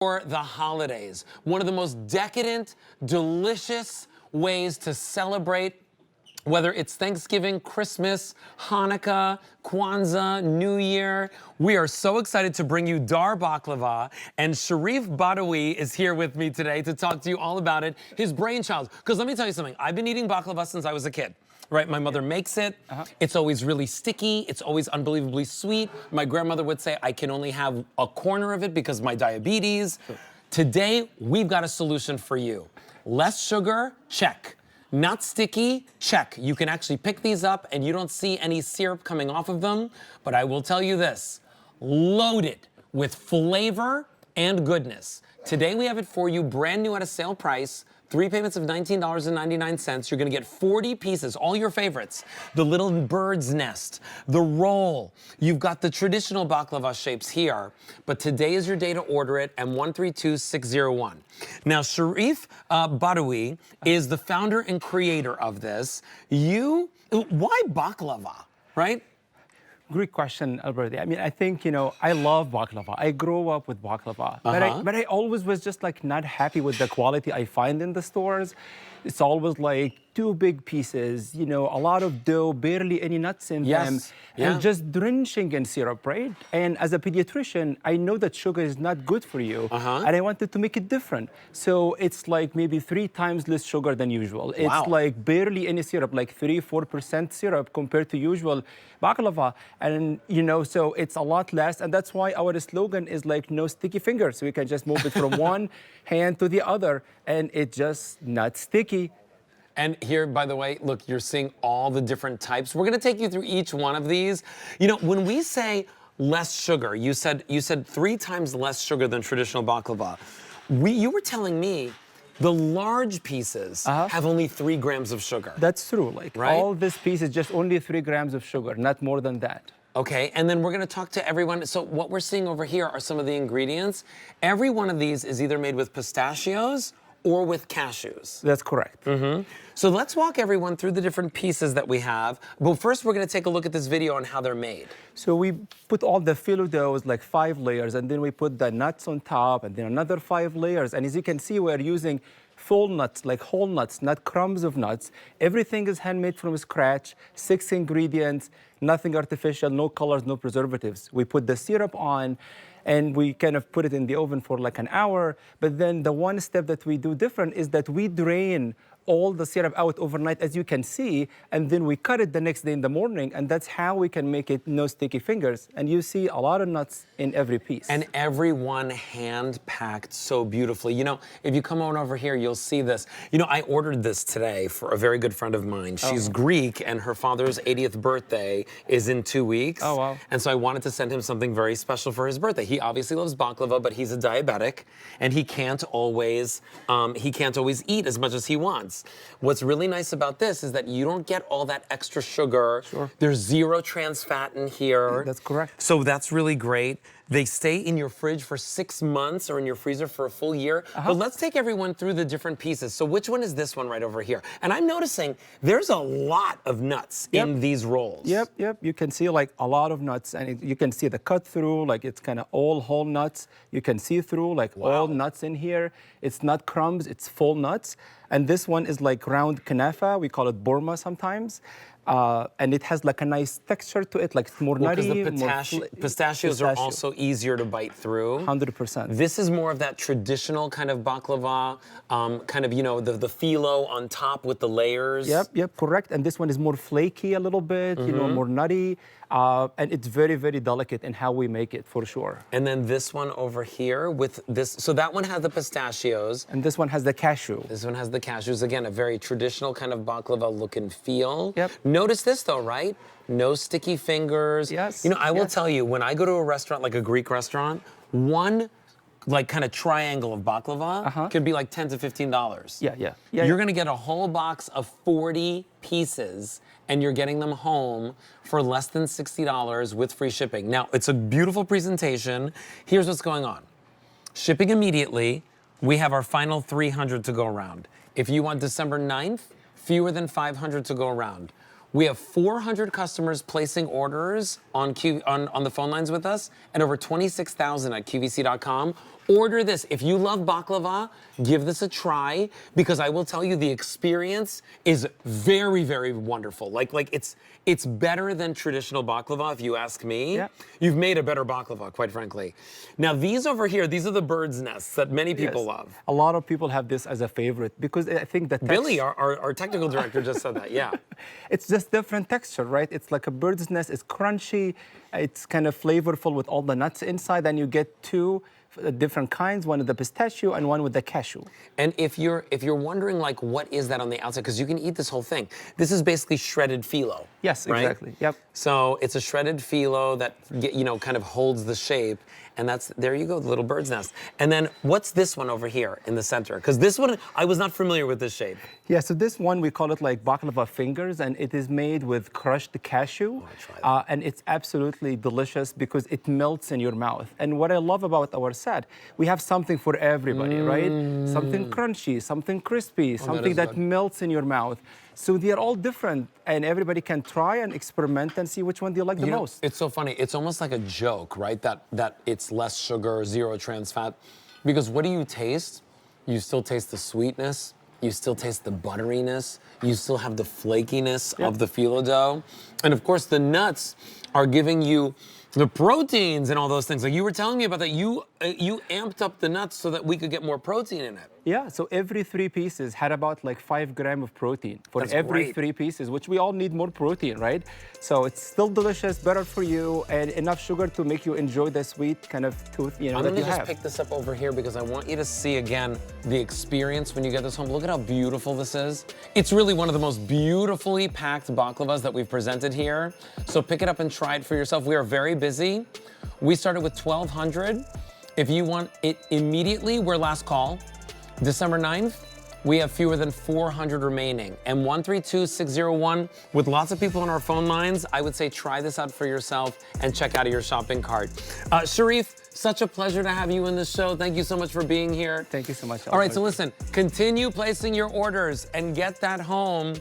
For the holidays, one of the most decadent, delicious ways to celebrate, whether it's Thanksgiving, Christmas, Hanukkah, Kwanzaa, New Year. We are so excited to bring you Dar Baklava, and Sharif Badawi is here with me today to talk to you all about it, his brainchild. Because let me tell you something, I've been eating baklava since I was a kid. Right, my mother makes it. It's always really sticky. It's always unbelievably sweet. My grandmother would say I can only have a corner of it because of my diabetes. Sure. Today, we've got a solution for you. Less sugar, check. Not sticky, check. You can actually pick these up and you don't see any syrup coming off of them. But I will tell you this, loaded with flavor and goodness. Today we have it for you brand new at a sale price. 3 payments of $19.99. You're gonna get 40 pieces, all your favorites. The little bird's nest, the roll. You've got the traditional baklava shapes here, but today is your day to order it, and 132601. Now, Sharif Badawi is the founder and creator of this. Why baklava, right? Great question, Alberti. I mean, I think, I love baklava. I grew up with baklava. But I always was just like not happy with the quality I find in the stores. It's always like 2 big pieces, a lot of dough, barely any nuts in them, and just drenching in syrup, right? And as a pediatrician, I know that sugar is not good for you, and I wanted to make it different. So it's like maybe 3 times less sugar than usual. It's like barely any syrup, like 3-4% syrup compared to usual baklava. And, so it's a lot less, and that's why our slogan is like no sticky fingers. So we can just move it from one hand to the other, and it's just not sticky. And here, by the way, look, you're seeing all the different types. We're gonna take you through each one of these. When we say less sugar, you said 3 times less sugar than traditional baklava. You were telling me the large pieces have only 3 grams of sugar. That's true. Like right? All this piece is just only 3 grams of sugar, not more than that. Okay, and then we're gonna talk to everyone. So what we're seeing over here are some of the ingredients. Every one of these is either made with pistachios or with cashews. That's correct. So let's walk everyone through the different pieces that we have. But first, we're gonna take a look at this video on how they're made. So we put all the filo doughs, like 5 layers, and then we put the nuts on top, and then another 5 layers. And as you can see, we're using full nuts, like whole nuts, not crumbs of nuts. Everything is handmade from scratch, 6 ingredients, nothing artificial, no colors, no preservatives. We put the syrup on, and we kind of put it in the oven for like an hour. But then the one step that we do different is that we drain all the syrup out overnight, as you can see, and then we cut it the next day in the morning, and that's how we can make it no sticky fingers. And you see a lot of nuts in every piece. And every one hand-packed so beautifully. If you come on over here, you'll see this. I ordered this today for a very good friend of mine. She's Greek, and her father's 80th birthday is in 2 weeks. Oh, wow. And so I wanted to send him something very special for his birthday. He obviously loves baklava, but he's a diabetic, and he can't always eat as much as he wants. What's really nice about this is that you don't get all that extra sugar. Sure. There's 0 trans fat in here. That's correct. So that's really great. They stay in your fridge for 6 months or in your freezer for a full year. But let's take everyone through the different pieces. So which one is this one right over here? And I'm noticing there's a lot of nuts in these rolls. Yep. You can see like a lot of nuts, and you can see the cut through, like it's kind of all whole nuts. You can see through like all nuts in here. It's not crumbs, it's full nuts. And this one is like round kanafa. We call it borma sometimes. And it has like a nice texture to it, like it's more nutty. Because the pistachios are also easier to bite through. 100%. This is more of that traditional kind of baklava, the phyllo on top with the layers. Yep, correct. And this one is more flaky a little bit, more nutty. And it's very, very delicate in how we make it, for sure. And then this one over here with this, so that one has the pistachios. And this one has the cashew. This one has the cashews. Again, a very traditional kind of baklava look and feel. Yep. Notice this though, right? No sticky fingers. Yes. I will tell you, when I go to a restaurant, like a Greek restaurant, one like kind of triangle of baklava could be like $10 to $15. Yeah. You're gonna get a whole box of 40 pieces, and you're getting them home for less than $60 with free shipping. Now, it's a beautiful presentation. Here's what's going on. Shipping immediately. We have our final 300 to go around. If you want December 9th, fewer than 500 to go around. We have 400 customers placing orders on the phone lines with us, and over 26,000 at QVC.com. Order this. If you love baklava, give this a try, because I will tell you the experience is very, very wonderful. Like it's better than traditional baklava, if you ask me. Yeah. You've made a better baklava, quite frankly. Now these over here, these are the bird's nests that many people love. A lot of people have this as a favorite because I think that Billy, our technical director, just said that. Yeah. it's just different texture, right? It's like a bird's nest. It's crunchy. It's kind of flavorful with all the nuts inside, and you get two different kinds, one with the pistachio and one with the cashew. And if you're wondering, like, what is that on the outside, because you can eat this whole thing. This is basically shredded phyllo. Yes, right? exactly. Yep. So it's a shredded phyllo that kind of holds the shape, and there you go, the little bird's nest. And then what's this one over here in the center? Because this one, I was not familiar with this shape. Yeah, so this one, we call it like baklava fingers, and it is made with crushed cashew. And it's absolutely delicious because it melts in your mouth. And what I love about our set, we have something for everybody, right? Something crunchy, something crispy, something that melts in your mouth. So they're all different, and everybody can try and experiment and see which one they like the most. It's so funny. It's almost like a joke, right? That it's less sugar, zero trans fat. Because what do you taste? You still taste the sweetness. You still taste the butteriness. You still have the flakiness of the phyllo dough. And of course, the nuts are giving you the proteins and all those things. Like you were telling me about that. You amped up the nuts so that we could get more protein in it. Yeah, so every 3 pieces had about like 5 grams of protein for every great. 3 pieces, which we all need more protein, right? So it's still delicious, better for you, and enough sugar to make you enjoy the sweet kind of tooth, that you have. I'm gonna just pick this up over here because I want you to see again the experience when you get this home. Look at how beautiful this is. It's really one of the most beautifully packed baklavas that we've presented here. So pick it up and try it for yourself. We are very busy. We started with 1,200. If you want it immediately, we're last call. December 9th, we have fewer than 400 remaining. And 132601, with lots of people on our phone lines, I would say try this out for yourself and check out of your shopping cart. Sharif, such a pleasure to have you in the show. Thank you so much for being here. Thank you so much. All right, so listen, continue placing your orders and get that home.